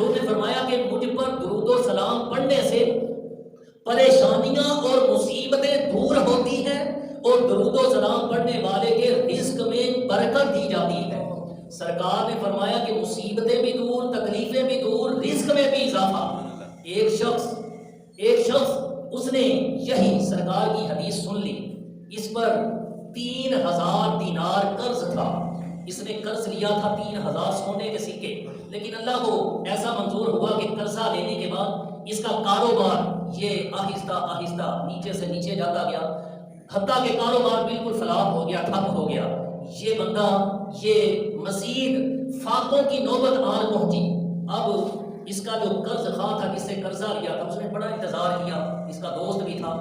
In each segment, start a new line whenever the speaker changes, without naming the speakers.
حضور نے فرمایا کہ مجھ پر درود و سلام پڑھنے سے پریشانیاں اور مصیبتیں دور ہوتی ہیں اور درود و سلام پڑھنے والے کے رزق میں برکت دی جاتی ہے۔ سرکار نے فرمایا کہ مصیبتیں بھی دور، تکلیفیں بھی دور، رزق میں بھی اضافہ۔ ایک شخص اس نے یہی سرکار کی حدیث سن لی، اس پر 3000 دینار قرض تھا، اس نے قرض لیا تھا 3000 سونے کے سکے، لیکن اللہ کو ایسا منظور ہوا کہ قرضہ لینے کے بعد اس کا کاروبار یہ آہستہ آہستہ نیچے سے نیچے جاتا گیا، حتیٰ کہ کاروبار بالکل فلاپ ہو گیا، ٹھپ ہو گیا۔ یہ بندہ یہ مزید فاقوں کی نوبت آن پہنچی۔ اب اس کا جو قرض خواہ تھا، جس سے قرضہ لیا تھا، اس نے بڑا انتظار کیا، اس کا دوست بھی تھا،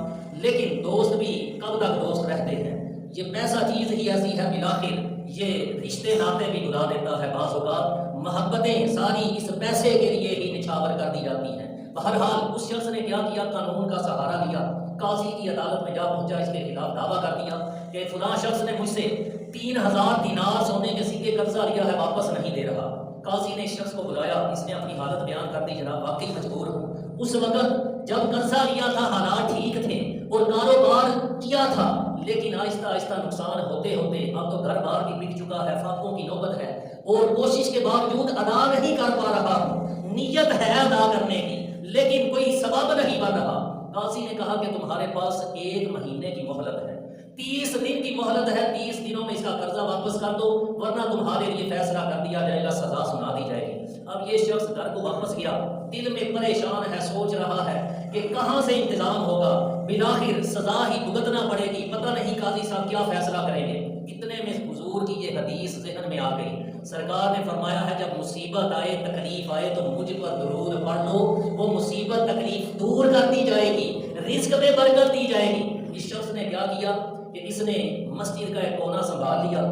لیکن دوست بھی کب تک دوست رہتے ہیں، یہ پیسہ چیز ہی ایسی ہے بالآخر یہ رشتے ناطے بھی بلا دیتا ہے، بعض اوقات محبتیں ساری اس پیسے کے لیے ہی نچھاور کر دی جاتی ہیں۔ بہرحال اس شخص نے کیا کیا، قانون کا سہارا لیا، قاضی کی عدالت میں جا پہنچا، اس کے خلاف دعویٰ کر دیا کہ فلاں شخص نے مجھ سے 3000 دینار سونے کے سکے قرضہ لیا ہے، واپس نہیں دے رہا۔ قاضی نے اس شخص کو بلایا، اس نے اپنی حالت بیان کر دی، جناب واقعی مجبور ہوں، اس وقت جب قرضہ لیا تھا حالات ٹھیک تھے اور کاروبار کیا تھا، لیکن آہستہ آہستہ نقصان ہوتے ہوتے اب تو گھر بار بھی بک چکا ہے، فاقوں کی نوبت ہے اور کوشش کے باوجود ادا نہیں کر پا رہا ہوں، نیت ہے ادا کرنے کی لیکن کوئی سبب نہیں بن رہا۔ قاضی نے کہا کہ تمہارے پاس 1 مہینے کی مہلت ہے، 30 دن کی مہلت ہے، 30 دنوں میں اس کا قرضہ واپس کر دو ورنہ تمہارے لیے فیصلہ کر دیا جائے گا، سزا سنا دی جائے گی۔ اب یہ شخص گھر کو واپس گیا، دل میں پریشان ہے، سوچ رہا ہے کہ کہاں سے انتظام ہوگا، بالآخر سزا ہی بھگتنا پڑے گی، پتہ نہیں قاضی صاحب کیا فیصلہ کریں گے۔ اتنے میں حضور کی یہ حدیث ذہن میں آ گئی۔ سرکار نے فرمایا ہے جب مصیبت آئے، تکلیف آئے تو مجھ پر درود پڑھ لو، وہ مصیبت تکلیف دور کر دی جائے گی، رزق میں برکت دی جائے گی۔ اس شخص نے کیا کیا کہ اس نے مسجد کا ایک کونا سنبھال لیا،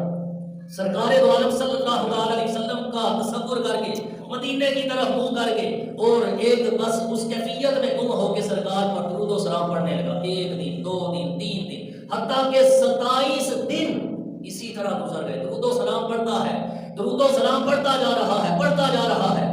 سرکار دو عالم صلی اللہ علیہ وسلم کا تصور کر کے، مدینے کی طرف منہ کر کے، اور ایک بس اس کیفیت میں گم ہو کے سرکار پر درود و سلام پڑھنے لگا۔ 1 دن، 2 دن، 3 دن، حتیٰ کہ 27 دن اسی طرح گزر گئے، درود و سلام پڑھتا ہے، درود و سلام پڑھتا جا رہا ہے، پڑھتا جا رہا ہے،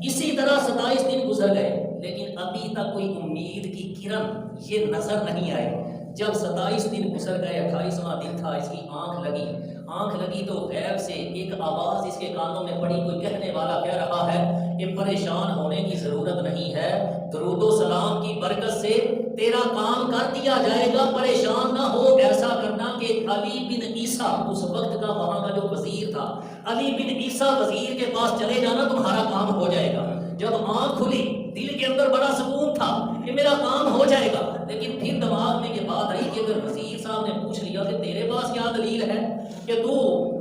اسی طرح 27 دن گزر گئے، لیکن ابھی تک کوئی امید کی کرن یہ نظر نہیں آئی۔ جب 27 دن گزر گئے، 28واں دن تھا، اس کی آنکھ لگی تو غیب سے ایک آواز اس کے کانوں میں پڑی، کوئی کہنے والا کہہ رہا ہے کہ پریشان ہونے کی ضرورت نہیں ہے، درود و سلام کی برکت سے تیرا کام کر دیا جائے گا، پریشان نہ ہو۔ ایسا کرنا کہ علی بن عیسیٰ اس وقت کا وہاں کا جو وزیر تھا، علی بن عیسیٰ وزیر کے پاس چلے جانا، تمہارا کام ہو جائے گا۔ جب آنکھ کھلی دل کے اندر بڑا سکون تھا کہ میرا کام ہو جائے گا، لیکن پھر دماغ میں یہ بات آئی کہ اگر وزیر صاحب نے پوچھ لیا کہ تیرے پاس کیا دلیل ہے کہ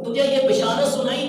تجھے یہ بشارت سنائی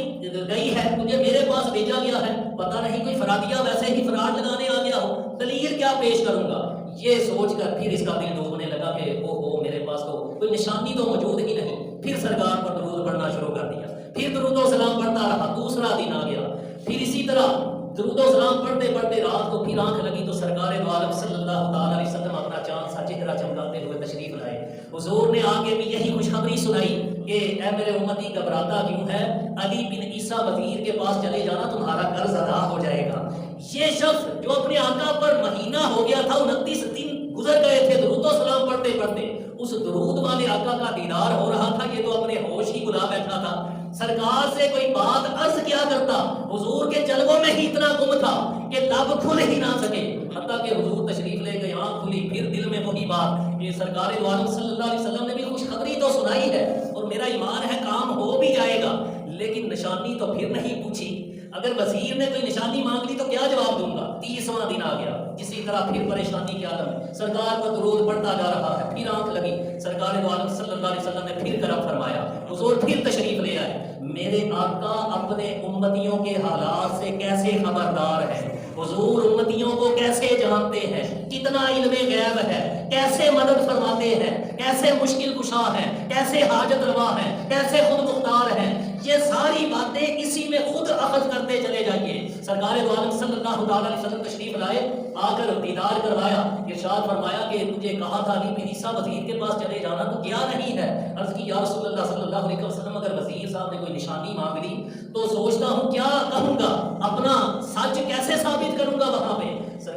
گئی ہے، تجھے میرے پاس بھیجا گیا ہے، پتہ نہیں کوئی فرادیہ ویسے ہی فراڈ لگانے آ گیا ہو، دلیل کیا پیش کروں گا۔ یہ سوچ کر پھر اس کا دل ڈوبنے لگا کہ اوہو میرے پاس تو کوئی نشانی تو موجود ہی نہیں۔ پھر سرکار پر درود پڑھنا شروع کر دیا، پھر درود و سلام پڑھتا رہا۔ دوسرا دن آ گیا، پھر اسی طرح درود و سلام پڑھتے پڑھتے رات کو پھر آنکھ لگی تو سرکار دو عالم صلی اللہ تعالی علیہ وسلم اپنا چاند سا چہرہ چمکاتے ہوئے تشریف لائے۔ حضور نے آ کے بھی یہی خوشخبری سنائی کہ اے میرے امتی گھبراتا کیوں ہے، علی بن عیسیٰ وزیر کے پاس چلے جانا، تمہارا قرض ادا ہو جائے گا۔ یہ شخص جو اپنے آقا پر مہینہ ہو گیا تھا، 29 دن گزر گئے تھے درود و سلام پڑھتے پڑھتے، اس درود والے آقا کا دیدار ہو رہا تھا، یہ تو اپنے ہوش ہی بلا بیٹھا تھا۔ سرکار سے کوئی بات عرض کیا کرتا، حضور کے جلووں میں ہی اتنا گم تھا کہ لب کھل ہی نہ سکے، حتیٰ کہ حضور تشریف لے گئے، آنکھ کھلی، پھر دل میں وہی بات کہ سرکار دو عالم صلی اللہ علیہ وسلم نے بھی خوشخبری تو سنائی ہے اور میرا ایمان ہے کام ہو بھی جائے گا، لیکن نشانی تو پھر نہیں پوچھی۔ اگر وزیر نے کوئی نشانی مانگ لی تو کیا جواب دوں گا۔ 30واں دن آ گیا، اسی طرح پھر پریشانی کے عالم، سرکار پر درود پڑھتا جا رہا ہے، پھر آنکھ لگی، سرکار دو عالم صلی اللہ علیہ وسلم نے پھر کرم فرمایا، حضور پھر تشریف لے آئے۔ میرے آقا اپنے امتیوں کے حالات سے کیسے خبردار ہیں، حضور امتیوں کو کیسے جانتے ہیں، کتنا علم غیب ہے، کیسے مدد فرماتے ہیں، کیسے مشکل کشا ہیں، کیسے حاجت روا ہیں، کیسے خود مختار ہیں، یہ ساری باتیں اسی میں خود اخذ کرتے چلے جائیے۔ سرکار دو عالم صلی اللہ تعالی علیہ وسلم تشریف لائے، آ کر دیدار کروایا، ارشاد فرمایا کہ تجھے کہا تھا علی بن عیسیٰ وزیر کے پاس چلے جانا، تو کیا نہیں ہے؟ عرض کی یا رسول اللہ صلی اللہ علیہ وسلم اگر وزیر صاحب نے کوئی نشانی مانگ لی تو سوچتا ہوں کیا کہوں گا، اپنا سچ کیسے ثابت کروں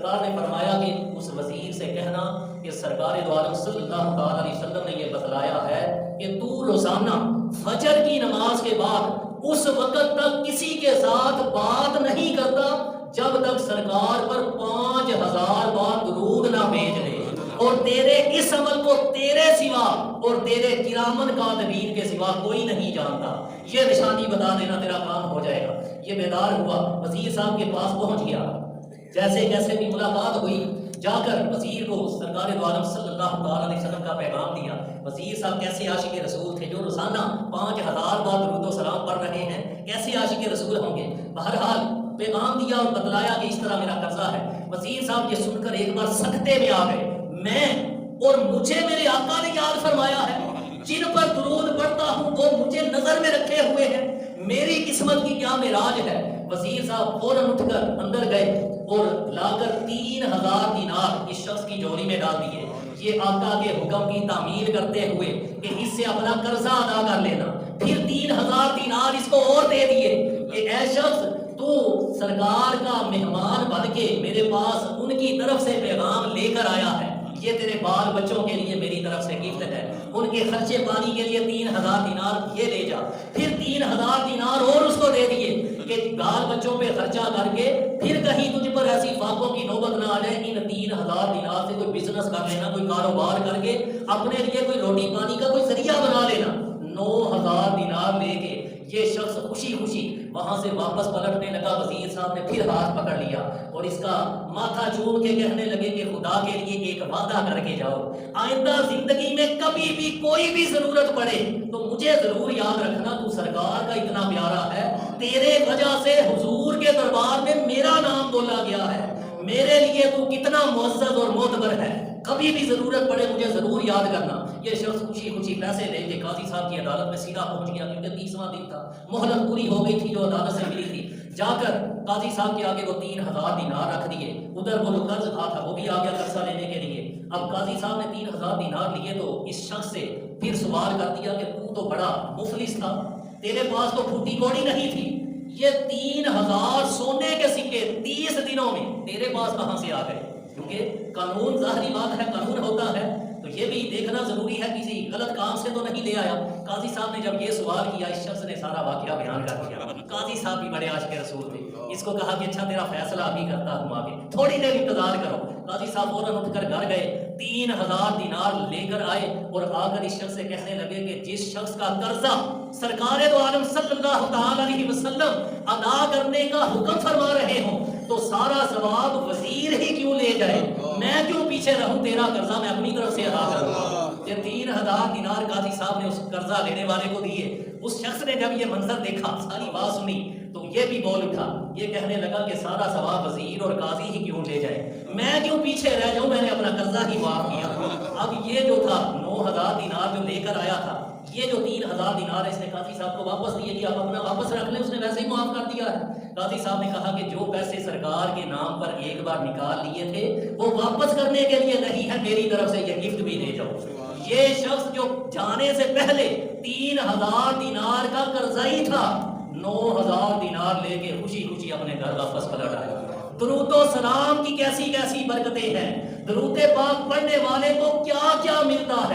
سرکار نے فرمایا کہ اس وزیر سے کہنا کہ سرکار دو عالم صلی اللہ تعالی علیہ وسلم نے یہ بتلایا ہے کہ تو روزانہ فجر کی نماز کے بعد اس وقت تک کسی کے ساتھ بات نہیں کرتا جب تک سرکار پر 5000 بار درود نہ بھیج لے، اور تیرے اس عمل کو تیرے سوا اور تیرے کرامن کاتبین کے سوا کوئی نہیں جانتا، یہ نشانی بتا دینا تیرا کام ہو جائے گا۔ یہ بیدار ہوا، وزیر صاحب کے پاس پہنچ گیا، جیسے کیسے بھی ملاقات ہوئی، جا کر وزیر کو سرکار دو عالم صلی اللہ تعالی علیہ وسلم کا پیغام دیا۔ وزیر صاحب کیسے عاشق رسول تھے جو روزانہ 5000 بار درود و سلام پڑھ رہے ہیں، کیسے عاشق رسول ہوں گے؟ بہرحال پیغام دیا اور بتلایا کہ اس طرح میرا قرضہ ہے۔ وزیر صاحب یہ سن کر ایک بار سکتے میں آ گئے، میں اور مجھے میرے آقا نے یاد فرمایا ہے، جن پر درود پڑھتا ہوں وہ مجھے نظر میں رکھے ہوئے ہیں، میری قسمت کی کیا معراج ہے۔ وزیر صاحب فوراً اٹھ کر اندر گئے اور لا کر 3000 دینار اس شخص کی جوڑی میں ڈال دیے، یہ آقا کے حکم کی تعمیل کرتے ہوئے کہ اس سے اپنا قرضہ ادا کر لینا۔ پھر 3000 دینار اس کو اور دے دیے کہ اے شخص تو سرکار کا مہمان بن کے میرے پاس ان کی طرف سے پیغام لے کر آیا ہے، یہ تیرے بال بچوں کے لیے میری طرف سے گفٹ ہے، ان کے خرچے پانی کے لیے 3000 دینار یہ لے جا۔ پھر 3000 دینار اور اس کو دے دیے کہ بال بچوں پہ خرچہ کر کے پھر کہیں تجھ پر ایسی فاقوں کی نوبت نہ آ جائے، ان 3000 دینار سے کوئی بزنس کر لینا، کوئی کاروبار کر کے اپنے لیے کوئی روٹی پانی کا کوئی ذریعہ بنا لینا۔ 9000 دینار لے کے یہ شخص خوشی خوشی وہاں سے واپس پلٹنے لگا۔ وزیر صاحب نے پھر ہاتھ پکڑ لیا اور اس کا ماتھا چوم کے کہنے لگے کہ خدا کے لیے ایک وعدہ کر کے جاؤ، آئندہ زندگی میں کبھی بھی کوئی بھی ضرورت پڑے تو مجھے ضرور یاد رکھنا، تو سرکار کا اتنا پیارا ہے، تیرے وجہ سے حضور کے دربار میں میرا نام بولا گیا ہے، میرے لیے تو کتنا معزز اور معتبر ہے، کبھی بھی ضرورت پڑے مجھے ضرور یاد کرنا۔ یہ شخص خوشی خوشی پیسے لے کے قاضی صاحب کی عدالت میں سیدھا پہنچ گیا، کیونکہ 30واں دن تھا، مہلت پوری ہو گئی تھی جو عدالت سے ملی تھی۔ جا کر قاضی صاحب کے آگے وہ 3000 دینار رکھ دیے، ادھر وہ جو قرض تھا وہ بھی آ گیا قرضہ لینے کے لیے۔ اب قاضی صاحب نے 3000 دینار لیے تو اس شخص سے پھر سوال کر دیا کہ تو بڑا مفلس تھا، تیرے پاس تو پھوٹی کوڑی نہیں تھی، یہ 3000 سونے کے سکے 30 دنوں میں تیرے پاس کہاں سے آ گئے؟ کیونکہ قانون ظاہری بات ہے، قانون ہوتا ہے تو یہ بھی دیکھنا ضروری ہے کسی غلط کام سے تو نہیں لے آیا۔ قاضی صاحب نے جب یہ سوال کیا، اس شخص نے سارا واقعہ بیان کر دیا۔ قاضی صاحب بھی بڑے عاشق رسول تھے، اس کو کہا کہ اچھا تیرا فیصلہ ابھی کرتا ہوں، آگے تھوڑی دیر انتظار کرو۔ قاضی صاحب فوراً اٹھ کر گھر گئے، 3000 دینار لے کر آئے اور آ کر اس شخص سے کہنے لگے کہ جس شخص کا قرضہ سرکار دو عالم صلی اللہ تعالی علیہ وسلم ادا کرنے کا حکم فرما رہے ہوں تو سارا ثواب وزیر ہی کیوں لے جائے، میں کیوں پیچھے رہوں، تیرا قرضہ میں اپنی طرف سے ادا کروں گا۔ یہ 3000 دینار قاضی صاحب نے اس قرضہ لینے والے کو دیے۔ اس شخص نے جب یہ منظر دیکھا، ساری بات سنی تو یہ بھی بول اٹھا، یہ کہنے لگا کہ سارا ثواب وزیر اور قاضی ہی کیوں لے جائے، میں کیوں پیچھے رہ جاؤں، میں نے اپنا قرضہ ہی معاف کیا۔ اب یہ جو تھا 9000 دینار جو لے کر آیا تھا، یہ جو 3000 دینار اس نے قاضی صاحب کو واپس دیے کہ آپ اپنا واپس رکھ لیں، اس نے ویسے ہی معاف کر دیا ہے۔ قاضی صاحب نے کہا کہ جو پیسے سرکار کے نام پر ایک بار نکال لیے تھے وہ واپس کرنے کے لیے نہیں ہے، میری طرف سے یہ گفٹ بھی لے جاؤ۔ یہ شخص جو جانے سے پہلے 3000 دینار کا قرضائی تھا، 9000 دینار لے کے خوشی خوشی اپنے گھر واپس پلٹ آیا۔ درود و سلام کی کیسی کیسی برکتیں ہیں، درود پاک پڑھنے والے کو کیا کیا ملتا ہے۔